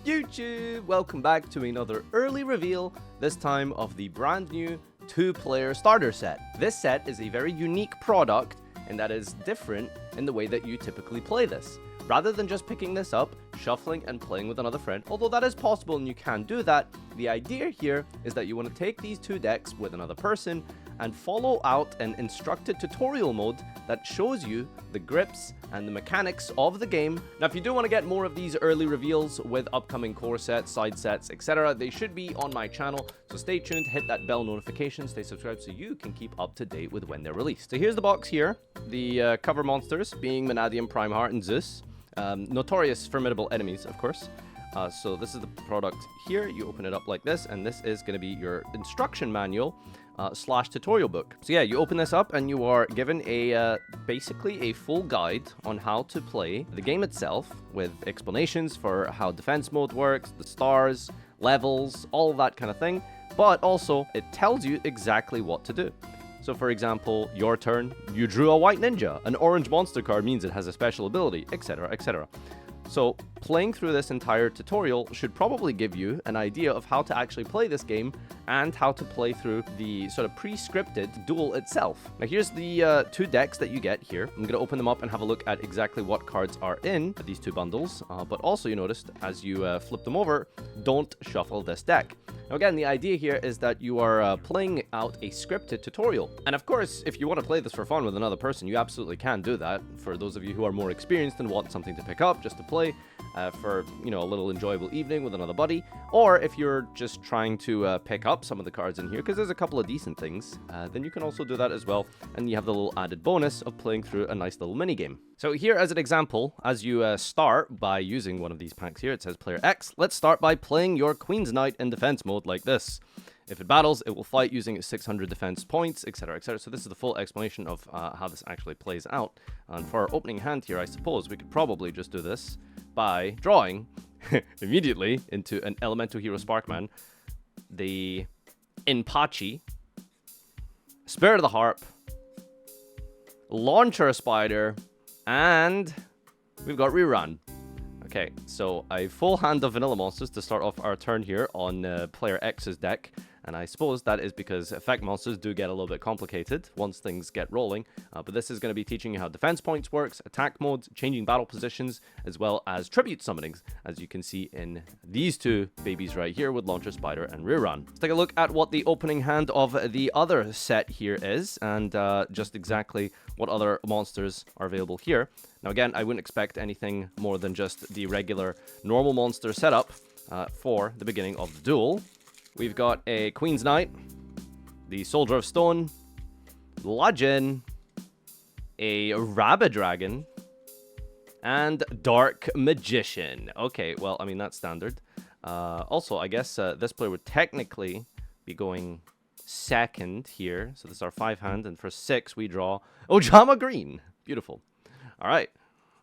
YouTube! Welcome back to another early reveal, this time of the brand new 2-player starter set. This set is a very unique product and that is different in the way that you typically play this. Rather than just picking this up, shuffling and playing with another friend, although that is possible and you can do that, the idea here is that you want to take these two decks with another person and follow out an instructed tutorial mode that shows you the grips and the mechanics of the game. Now, if you do want to get more of these early reveals with upcoming core sets, side sets, etc., they should be on my channel, so stay tuned, hit that bell notification, stay subscribed so you can keep up to date with when they're released. So here's the box here, the cover monsters being Vanadium, Primeheart, and Zeus. Notorious formidable enemies, of course. So this is the product here. You open it up like this, and this is going to be your instruction manual slash tutorial book. So yeah, you open this up and you are given a basically a full guide on how to play the game itself, with explanations for how defense mode works, the stars, levels, all of that kind of thing. But also it tells you exactly what to do. So for example, your turn, you drew a white ninja. An orange monster card means it has a special ability, etc, etc. So playing through this entire tutorial should probably give you an idea of how to actually play this game and how to play through the sort of pre-scripted duel itself. Now here's the two decks that you get here. I'm going to open them up and have a look at exactly what cards are in these two bundles. But also you noticed as you flip them over, don't shuffle this deck. Now again, the idea here is that you are playing out a scripted tutorial. And of course, if you want to play this for fun with another person, you absolutely can do that. For those of you who are more experienced and want something to pick up just to play for, you know, a little enjoyable evening with another buddy. Or if you're just trying to pick up some of the cards in here, because there's a couple of decent things, then you can also do that as well. And you have the little added bonus of playing through a nice little mini game. So here as an example, as you start by using one of these packs here, it says Player X. Let's start by playing your Queen's Knight in defense mode like this. If it battles, it will fight using its 600 defense points, etc, etc. So this is the full explanation of how this actually plays out. And for our opening hand here, I suppose we could probably just do this by drawing immediately into an Elemental Hero Sparkman, the Inpachi, Spirit of the Harp, Launcher Spider, and we've got Rerun. Okay, so a full hand of vanilla monsters to start off our turn here on Player X's deck. And I suppose that is because effect monsters do get a little bit complicated once things get rolling. But this is going to be teaching you how defense points works, attack modes, changing battle positions, as well as tribute summonings, as you can see in these two babies right here with Launcher Spider and Rerun. Let's take a look at what the opening hand of the other set here is, and just exactly what other monsters are available here. Now again, I wouldn't expect anything more than just the regular normal monster setup for the beginning of the duel. We've got a Queen's Knight, the Soldier of Stone, Lajin, a Rabbit Dragon, and Dark Magician. Okay, well, I mean, that's standard. Also, I guess this player would technically be going second here. So this is our 5 hand, and for 6 we draw Ojama Green. Beautiful. All right,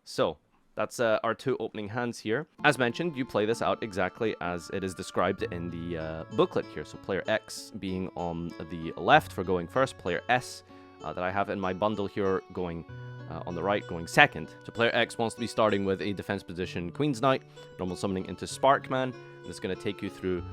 so that's our two opening hands here. As mentioned, you play this out exactly as it is described in the booklet here. So Player X being on the left for going first, Player S that I have in my bundle here going on the right, going second. So Player X wants to be starting with a defense position Queen's Knight, normal summoning into Sparkman. And it's going to take you through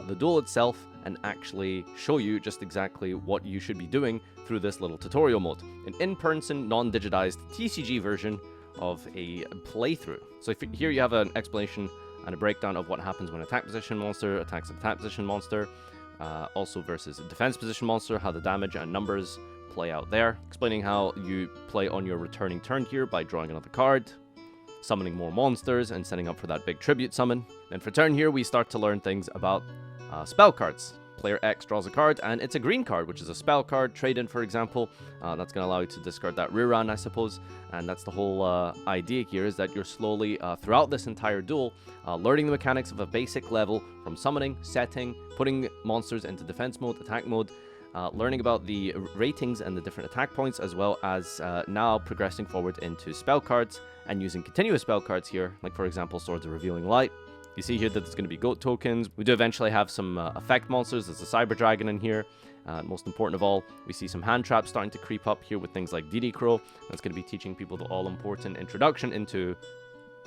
the duel itself and actually show you just exactly what you should be doing through this little tutorial mode. An in-person, non-digitized TCG version of a playthrough. So here you have an explanation and a breakdown of what happens when attack position monster attacks an attack position monster, also versus a defense position monster, how the damage and numbers play out there, explaining how you play on your returning turn here by drawing another card, summoning more monsters, and setting up for that big tribute summon. Then for turn here, we start to learn things about spell cards. Player X draws a card, and it's a green card, which is a spell card. Trade-in, for example. That's going to allow you to discard that Rerun, I suppose. And that's the whole idea here, is that you're slowly, throughout this entire duel, learning the mechanics of a basic level from summoning, setting, putting monsters into defense mode, attack mode, learning about the ratings and the different attack points, as well as now progressing forward into spell cards and using continuous spell cards here, like, for example, Swords of Revealing Light. You see here that there's going to be goat tokens. We do eventually have some effect monsters. There's a Cyber Dragon in here. Most important of all, we see some hand traps starting to creep up here with things like DD Crow. That's going to be teaching people the all-important introduction into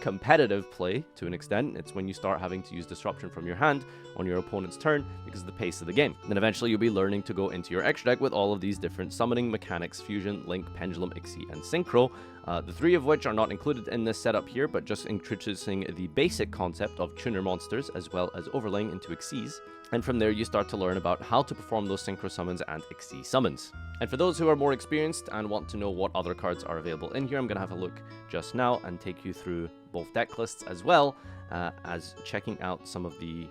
competitive play to an extent. It's when you start having to use disruption from your hand on your opponent's turn because of the pace of the game. Then eventually you'll be learning to go into your extra deck with all of these different summoning mechanics: Fusion, Link, Pendulum, Ixie, and Synchro. The 3 of which are not included in this setup here, but just introducing the basic concept of tuner monsters as well as overlaying into Ixies. And from there you start to learn about how to perform those Synchro summons and Ixie summons. And for those who are more experienced and want to know what other cards are available in here, I'm going to have a look just now and take you through both deck lists as well as checking out some of the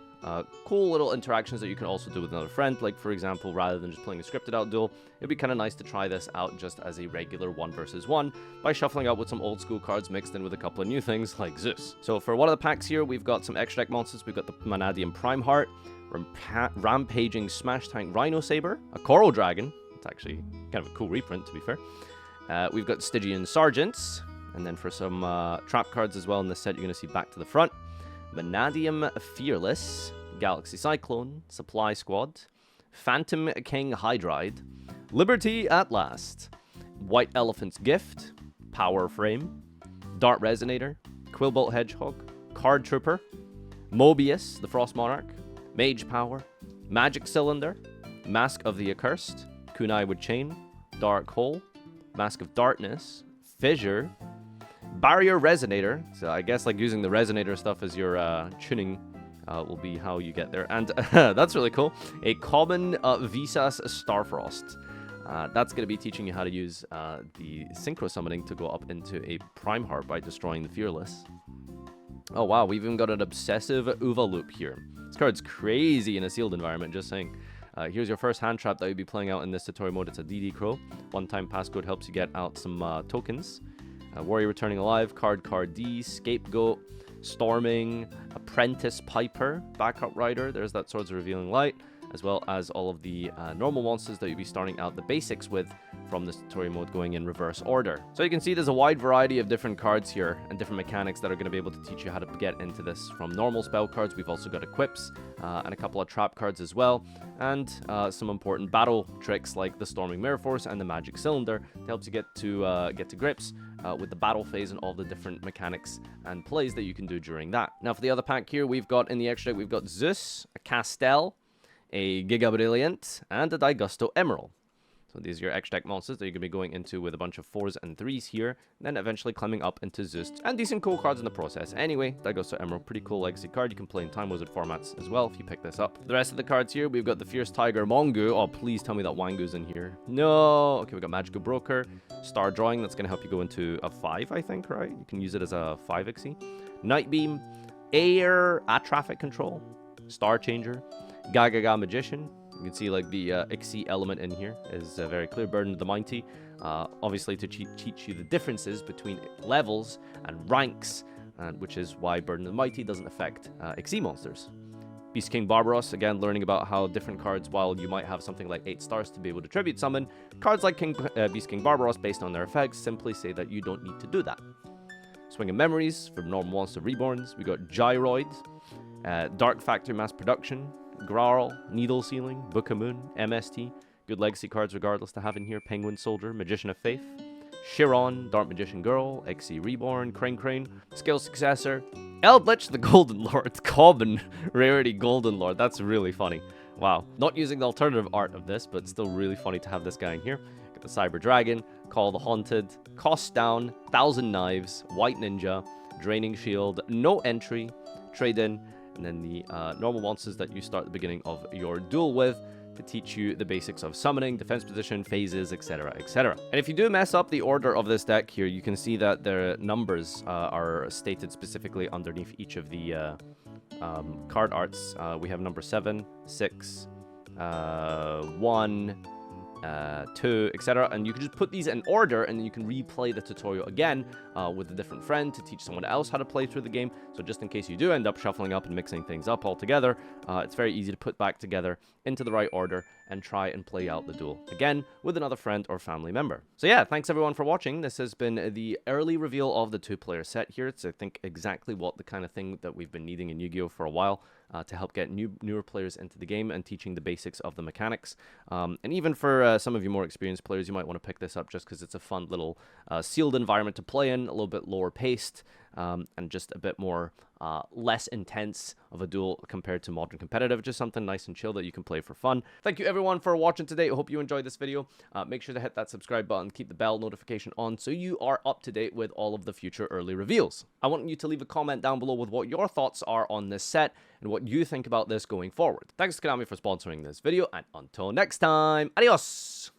cool little interactions that you can also do with another friend. Like, for example, rather than just playing a scripted out duel, it'd be kind of nice to try this out just as a regular 1 versus 1 by shuffling out with some old school cards mixed in with a couple of new things like Zeus. So for one of the packs here, we've got some extra deck monsters. We've got the Vanadium Prime Heart, Rampaging Smash Tank Rhino Saber, a Coral Dragon. It's actually kind of a cool reprint, to be fair. We've got Stygian Sergeants, and then for some trap cards as well in this set, you're going to see Back to the Front, Vanadium Fearless, Galaxy Cyclone, Supply Squad, Phantom King Hydride, Liberty at Last, White Elephant's Gift, Power Frame, Dart Resonator, Quillbolt Hedgehog, Card Trooper, Mobius, the Frost Monarch, Mage Power, Magic Cylinder, Mask of the Accursed, Kunai with Chain, Dark Hole, Mask of Darkness, Fissure, Barrier Resonator. So I guess like using the Resonator stuff as your tuning will be how you get there. And that's really cool. A common Visas Starfrost. That's going to be teaching you how to use the Synchro Summoning to go up into a Prime Heart by destroying the Fearless. Oh wow, we've even got an Obsessive Uva Loop here. This card's crazy in a sealed environment, just saying. Here's your first hand trap that you'll be playing out in this tutorial mode. It's a DD Crow. One-time passcode helps you get out some tokens. Warrior Returning Alive, Card D, Scapegoat, Storming, Apprentice Piper, Backup Rider. There's that Swords of Revealing Light, as well as all of the normal monsters that you'll be starting out the basics with from this tutorial mode going in reverse order. So you can see there's a wide variety of different cards here and different mechanics that are going to be able to teach you how to get into this. From normal spell cards, we've also got equips and a couple of trap cards as well, and some important battle tricks like the Storming Mirror Force and the Magic Cylinder that helps you get to grips with the battle phase and all the different mechanics and plays that you can do during that. Now for the other pack here, we've got in the extra deck, we've got Zeus, a Castel, a Giga Brilliant, and a Digusto Emerald. So these are your extra deck monsters that you're going to be going into with a bunch of 4s and 3s here, and then eventually climbing up into Zeus, and decent cool cards in the process. Anyway, Digusto Emerald, pretty cool legacy card. You can play in Time Wizard formats as well if you pick this up. The rest of the cards here, we've got the Fierce Tiger Mongu. Oh, please tell me that Wangu's in here. No! Okay, we've got Magical Broker, Star Drawing, that's going to help you go into a 5, I think, right? You can use it as a 5 Ixie. Night Beam, Air, Traffic Control, Star Changer, Gagaga Magician. You can see like the Ixie element in here is very clear. Burden of the Mighty, obviously to teach you the differences between levels and ranks, which is why Burden of the Mighty doesn't affect Ixie monsters. Beast King Barbaros, again learning about how different cards, while you might have something like 8 stars to be able to tribute summon, cards like Beast King Barbaros, based on their effects, simply say that you don't need to do that. Swing of Memories for normal monster reborns. We got Gyroid, Dark Factory Mass Production, Growl, Needle Sealing, Book of Moon, MST, good legacy cards regardless to have in here. Penguin Soldier, Magician of Faith, Chiron, Dark Magician Girl, Ixie Reborn, Crane, Skill Successor, Eldritch the Golden Lord, Common Rarity Golden Lord. That's really funny. Wow. Not using the alternative art of this, but still really funny to have this guy in here. Got the Cyber Dragon, Call the Haunted, Cost Down, 1000 Knives, White Ninja, Draining Shield, No Entry, Trade In, and then the normal monsters that you start the beginning of your duel with to teach you the basics of summoning, defense position, phases, etc, etc. And if you do mess up the order of this deck here, you can see that the numbers are stated specifically underneath each of the card arts. We have number 7, 6, 1, 2, etc. And you can just put these in order, and then you can replay the tutorial again with a different friend to teach someone else how to play through the game. So just in case you do end up shuffling up and mixing things up altogether, it's very easy to put back together into the right order and try and play out the duel again with another friend or family member. So yeah, thanks everyone for watching. This has been the early reveal of the 2-player set here. It's, I think, exactly what the kind of thing that we've been needing in Yu-Gi-Oh! For a while. To help get newer players into the game and teaching the basics of the mechanics. And even for some of you more experienced players, you might want to pick this up just because it's a fun little sealed environment to play in, a little bit lower paced, and just a bit more less intense of a duel compared to modern competitive. Just something nice and chill that you can play for fun. Thank you everyone for watching today. I hope you enjoyed this video. Make sure to hit that subscribe button, keep the bell notification on so you are up to date with all of the future early reveals. I want you to leave a comment down below with what your thoughts are on this set and what you think about this going forward. Thanks to Konami for sponsoring this video, and until next time, adios!